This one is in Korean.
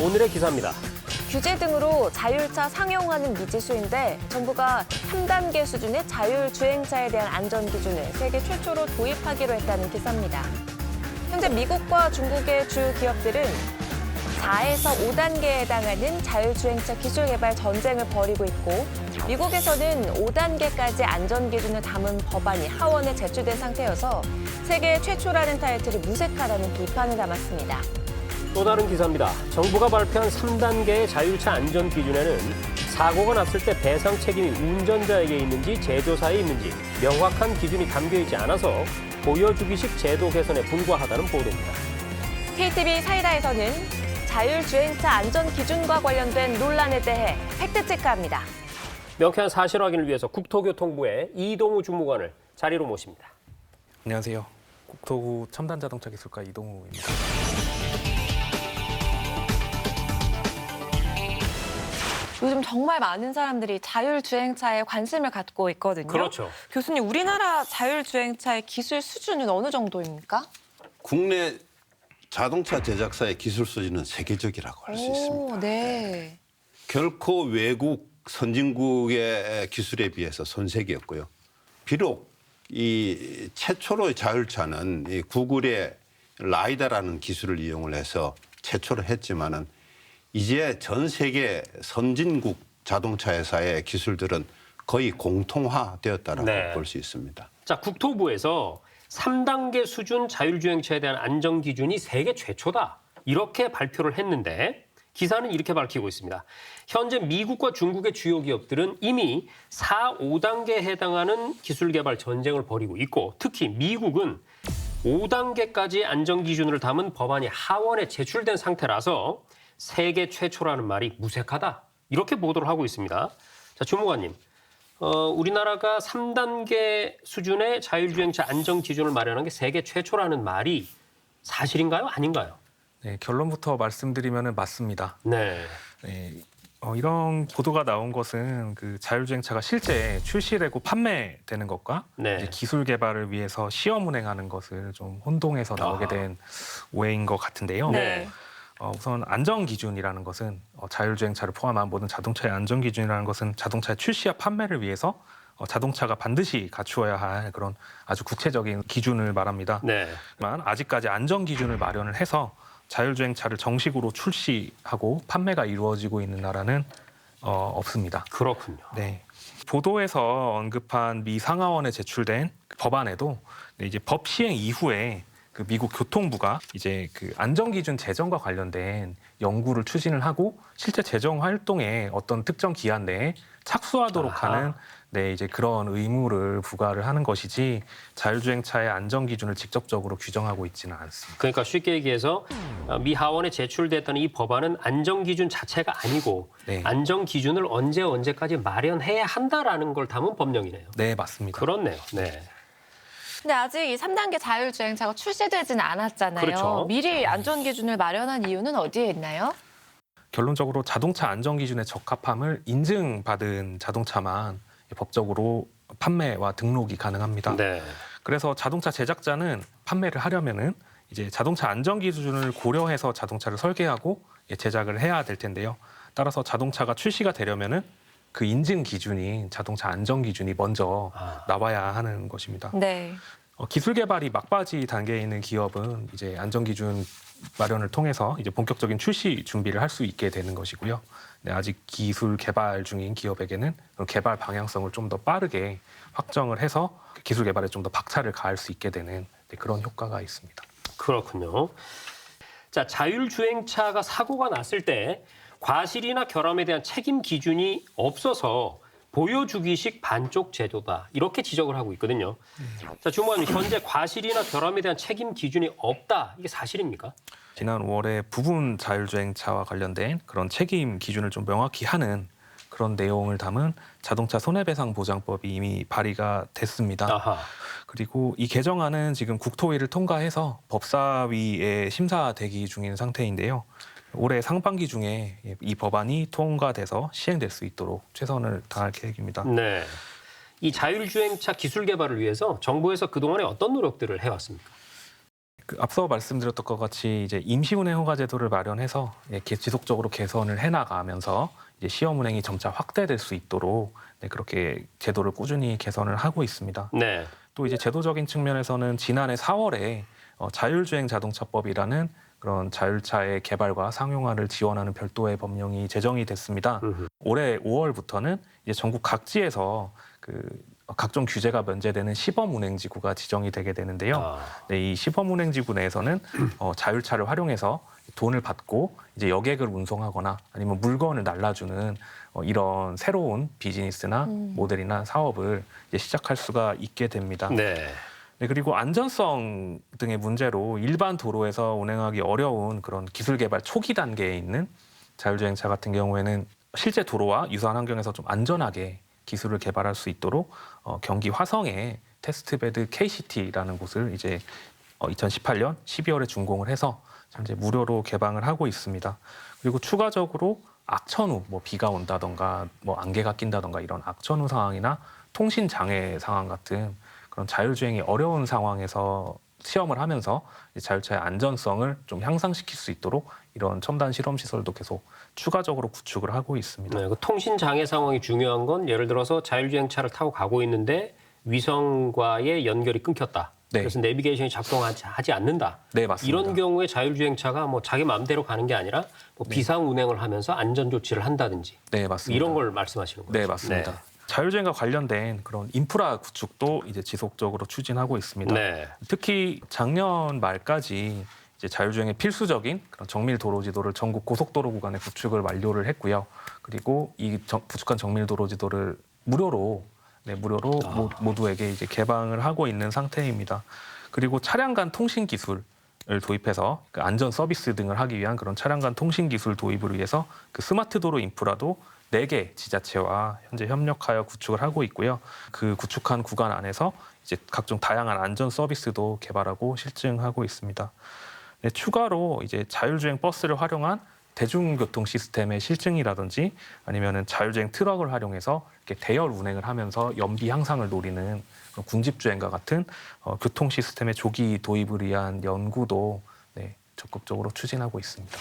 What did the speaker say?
오늘의 기사입니다. 규제 등으로 자율차 상용화는 미지수인데 정부가 3단계 수준의 자율주행차에 대한 안전기준을 세계 최초로 도입하기로 했다는 기사입니다. 현재 미국과 중국의 주 기업들은 4에서 5단계에 해당하는 자율주행차 기술 개발 전쟁을 벌이고 있고 미국에서는 5단계까지 안전기준을 담은 법안이 하원에 제출된 상태여서 세계 최초라는 타이틀이 무색하다는 비판을 담았습니다. 또 다른 기사입니다. 정부가 발표한 3단계의 자율차 안전 기준에는 사고가 났을 때 배상 책임이 운전자에게 있는지 제조사에 있는지 명확한 기준이 담겨 있지 않아서 보여주기식 제도 개선에 불과하다는 보도입니다. KTV 사이다에서는 자율주행차 안전 기준과 관련된 논란에 대해 팩트체크합니다. 명쾌한 사실 확인을 위해서 국토교통부의 이동우 주무관을 자리로 모십니다. 안녕하세요. 국토부 첨단자동차 기술과 이동우입니다. 요즘 정말 많은 사람들이 자율주행차에 관심을 갖고 있거든요. 그렇죠. 교수님, 우리나라 자율주행차의 기술 수준은 어느 정도입니까? 국내 자동차 제작사의 기술 수준은 세계적이라고 할 수 있습니다. 네. 결코 외국 선진국의 기술에 비해서 손색이었고요. 비록 이 최초로 자율차는 이 구글의 라이다라는 기술을 이용을 해서 최초로 했지만은 이제 전 세계 선진국 자동차 회사의 기술들은 거의 공통화되었다라고 네. 볼 수 있습니다. 자, 국토부에서 3단계 수준 자율주행차에 대한 안전 기준이 세계 최초다. 이렇게 발표를 했는데 기사는 이렇게 밝히고 있습니다. 현재 미국과 중국의 주요 기업들은 이미 4, 5단계에 해당하는 기술 개발 전쟁을 벌이고 있고 특히 미국은 5단계까지 안전 기준을 담은 법안이 하원에 제출된 상태라서 세계 최초라는 말이 무색하다. 이렇게 보도를 하고 있습니다. 자, 주무관님. 우리나라가 3단계 수준의 자율주행차 안전 기준을 마련한 게 세계 최초라는 말이 사실인가요? 아닌가요? 네, 결론부터 말씀드리면 맞습니다. 네. 네, 이런 보도가 나온 것은 그 자율주행차가 실제 출시되고 판매되는 것과 네. 이제 기술 개발을 위해서 시험 운행하는 것을 좀 혼동해서 나오게 된 오해인 것 같은데요. 네. 우선 안전 기준이라는 것은 자율주행차를 포함한 모든 자동차의 안전 기준이라는 것은 자동차의 출시와 판매를 위해서 자동차가 반드시 갖추어야 할 그런 아주 구체적인 기준을 말합니다. 네. 하지만 아직까지 안전 기준을 마련을 해서 자율주행차를 정식으로 출시하고 판매가 이루어지고 있는 나라는 없습니다. 그렇군요. 네. 보도에서 언급한 미 상하원에 제출된 법안에도 이제 법 시행 이후에 그 미국 교통부가 이제 그 안전기준 제정과 관련된 연구를 추진을 하고 실제 제정 활동에 어떤 특정 기한 내에 착수하도록 아하. 하는 네, 이제 그런 의무를 부과를 하는 것이지 자율주행차의 안전기준을 직접적으로 규정하고 있지는 않습니다. 그러니까 쉽게 얘기해서 미 하원에 제출됐던 이 법안은 안전 기준 자체가 아니고 네. 안전 기준을 언제까지 마련해야 한다라는 걸 담은 법령이네요. 네, 맞습니다. 그렇네요. 네. 근데 아직 이 3단계 자율주행차가 출시되지는 않았잖아요. 그렇죠. 미리 안전기준을 마련한 이유는 어디에 있나요? 결론적으로 자동차 안전기준에 적합함을 인증받은 자동차만 법적으로 판매와 등록이 가능합니다. 네. 그래서 자동차 제작자는 판매를 하려면은 이제 자동차 안전 기준을 고려해서 자동차를 설계하고 제작을 해야 될 텐데요. 따라서 자동차가 출시가 되려면은 그 인증 기준인 자동차 안전 기준이 먼저 나와야 하는 것입니다. 네. 기술 개발이 막바지 단계에 있는 기업은 이제 안전 기준 마련을 통해서 이제 본격적인 출시 준비를 할 수 있게 되는 것이고요. 네, 아직 기술 개발 중인 기업에게는 개발 방향성을 좀 더 빠르게 확정을 해서 기술 개발에 좀 더 박차를 가할 수 있게 되는 그런 효과가 있습니다. 그렇군요. 자, 자율주행차가 사고가 났을 때 과실이나 결함에 대한 책임 기준이 없어서 보여주기식 반쪽 제도다. 이렇게 지적을 하고 있거든요. 자, 주무관님, 현재 과실이나 결함에 대한 책임 기준이 없다. 이게 사실입니까? 지난 5월에 부분 자율주행차와 관련된 그런 책임 기준을 좀 명확히 하는 그런 내용을 담은 자동차 손해배상보장법이 이미 발의가 됐습니다. 아하. 그리고 이 개정안은 지금 국토위를 통과해서 법사위에 심사 대기 중인 상태인데요. 올해 상반기 중에 이 법안이 통과돼서 시행될 수 있도록 최선을 다할 계획입니다. 네. 이 자율주행차 기술 개발을 위해서 정부에서 그동안에 어떤 노력들을 해왔습니까? 앞서 말씀드렸던 것 같이 이제 임시운행 허가 제도를 마련해서 지속적으로 개선을 해나가면서 이제 시험 운행이 점차 확대될 수 있도록 그렇게 제도를 꾸준히 개선을 하고 있습니다. 네. 또 이제 제도적인 측면에서는 지난해 4월에 자율주행 자동차법이라는 그런 자율차의 개발과 상용화를 지원하는 별도의 법령이 제정이 됐습니다. 올해 5월부터는 이제 전국 각지에서 각종 규제가 면제되는 시범 운행지구가 지정이 되게 되는데요. 이 시범 운행지구 내에서는 자율차를 활용해서 돈을 받고 이제 여객을 운송하거나 아니면 물건을 날라주는 이런 새로운 비즈니스나 모델이나 사업을 이제 시작할 수가 있게 됩니다. 네. 네, 그리고 안전성 등의 문제로 일반 도로에서 운행하기 어려운 그런 기술 개발 초기 단계에 있는 자율주행차 같은 경우에는 실제 도로와 유사한 환경에서 좀 안전하게 기술을 개발할 수 있도록 경기 화성의 테스트베드 KCT라는 곳을 이제 2018년 12월에 준공을 해서 현재 무료로 개방을 하고 있습니다. 그리고 추가적으로 악천후, 비가 온다던가 안개가 낀다던가 이런 악천후 상황이나 통신 장애 상황 같은 그런 자율주행이 어려운 상황에서 시험을 하면서 자율차의 안전성을 좀 향상시킬 수 있도록 이런 첨단 실험 시설도 계속 추가적으로 구축을 하고 있습니다. 네, 그 통신 장애 상황이 중요한 건 예를 들어서 자율주행차를 타고 가고 있는데 위성과의 연결이 끊겼다. 네. 그래서 내비게이션이 작동하지 않는다. 네, 맞습니다. 이런 경우에 자율주행차가 자기 마음대로 가는 게 아니라 비상 운행을 하면서 안전 조치를 한다든지. 네, 맞습니다. 이런 걸 말씀하시는 거죠. 네, 맞습니다. 네. 자율주행과 관련된 그런 인프라 구축도 이제 지속적으로 추진하고 있습니다. 네. 특히 작년 말까지 이제 자율주행의 필수적인 그런 정밀 도로 지도를 전국 고속도로 구간에 구축을 완료를 했고요. 그리고 이 구축한 정밀 도로 지도를 무료로 모두에게 이제 개방을 하고 있는 상태입니다. 그리고 차량 간 통신 기술을 도입해서 안전 서비스 등을 하기 위한 그런 차량 간 통신 기술 도입을 위해서 스마트 도로 인프라도 4개 지자체와 현재 협력하여 구축을 하고 있고요. 그 구축한 구간 안에서 이제 각종 다양한 안전 서비스도 개발하고 실증하고 있습니다. 네, 추가로 이제 자율주행 버스를 활용한 대중교통 시스템의 실증이라든지 아니면은 자율주행 트럭을 활용해서 이렇게 대열 운행을 하면서 연비 향상을 노리는 군집주행과 같은 교통 시스템의 조기 도입을 위한 연구도 적극적으로 추진하고 있습니다.